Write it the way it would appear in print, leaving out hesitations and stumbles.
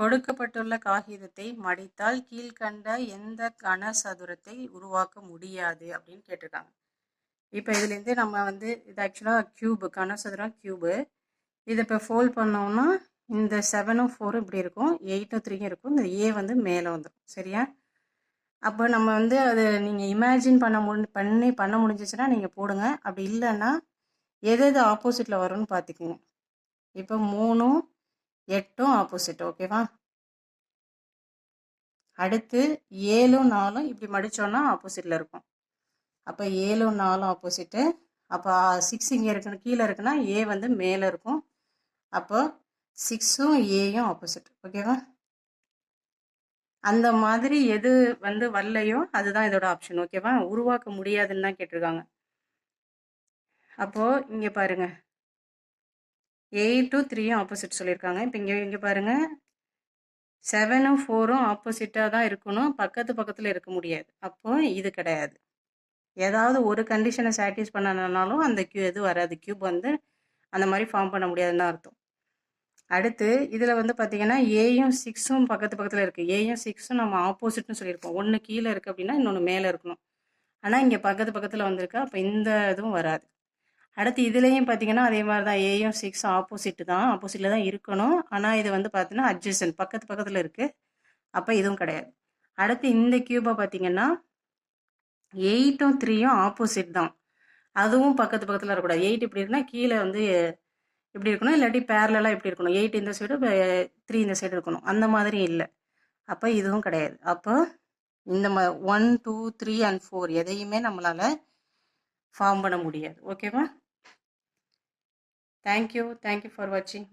கொடுக்கப்பட்டுள்ள காகிதத்தை மடித்தால் கீழ்கண்ட எந்த கனசதுரத்தை உருவாக்க முடியாது அப்படின்னு கேட்டிருக்காங்க. இப்போ இதுலேருந்து நம்ம வந்து இது ஆக்சுவலாக கியூபு, கனசதுரம் கியூபு. இதை இப்போ ஃபோல்ட் பண்ணோம்னா இந்த 7ம் 4ம் இப்படி இருக்கும், 8ம் 3ம் இருக்கும். இந்த ஏ வந்து மேலே வந்துடும். சரியா? அப்போ நம்ம வந்து அது நீங்கள் இமேஜின் பண்ண முடிஞ்சிச்சுன்னா நீங்கள் போடுங்க. அப்படி இல்லைன்னா எது எது ஆப்போசிட்டில் வரும்னு பார்த்துக்குங்க. இப்போ 3ம் 8ம் ஆப்போசிட். ஓகேவா? அடுத்து 7ம் 4ம் இப்படி மடித்தோன்னா ஆப்போசிட்டில் இருக்கும். அப்போ 7ம் 4ம் ஆப்போசிட்டு. அப்போ 6 இங்கே இருக்குன்னு கீழே இருக்குன்னா ஏ வந்து மேலே இருக்கும். அப்போ 6ம் ஏயும் ஆப்போசிட். ஓகேவா? அந்த மாதிரி எது வந்து வரலையோ அதுதான் இதோட ஆப்ஷன். ஓகேவா? உருவாக்க முடியாதுன்னு தான் கேட்டிருக்காங்க. அப்போது இங்கே பாருங்கள், 8ம் 3ம் ஆப்போசிட் சொல்லியிருக்காங்க. இப்போ இங்கே பாருங்கள், 7ம் 4ம் ஆப்போசிட்டாக தான் இருக்கணும், பக்கத்தில் இருக்க முடியாது. அப்போ இது கிடையாது. ஏதாவது ஒரு கண்டிஷனை சாட்டிஸ் பண்ணனாலும் அந்த எது வராது. கியூப் வந்து அந்த மாதிரி ஃபார்ம் பண்ண முடியாதுன்னு தான் அர்த்தம். அடுத்து இதில் வந்து பார்த்திங்கன்னா ஏயும் 6ம் பக்கத்தில் இருக்குது. ஏயும் 6ம் நம்ம ஆப்போசிட்னு சொல்லியிருப்போம். ஒன்று கீழே இருக்குது அப்படின்னா இன்னொன்று மேலே இருக்கணும். ஆனால் இங்கே பக்கத்தில் வந்திருக்கா, அப்போ இந்த இதுவும் வராது. அடுத்து இதுலேயும் பார்த்தீங்கன்னா அதே மாதிரி தான், ஏயும் 6ம் ஆப்போசிட்டில் தான் இருக்கணும். ஆனால் இது வந்து பார்த்தீங்கன்னா அட்ஜசன்ட், பக்கத்தில் இருக்குது. அப்போ இதுவும் கிடையாது. அடுத்து இந்த கியூபை பார்த்தீங்கன்னா 8ம் 3ம் ஆப்போசிட் தான், அதுவும் பக்கத்தில் இருக்கக்கூடாது. 8 இப்படி இருக்குன்னா கீழே வந்து இப்படி இருக்கணும், இல்லாட்டி பேரலாக இப்படி இருக்கணும். 8 இந்த சைடு 3 இந்த சைடு இருக்கணும். அந்த மாதிரி இல்லை. அப்போ இதுவும் கிடையாது. அப்போ இந்த 1 2 3 and 4 எதையுமே நம்மளால் ஃபார்ம் பண்ண முடியாது. ஓகேவா? தேங்க்யூ ஃபார் வாட்சிங்.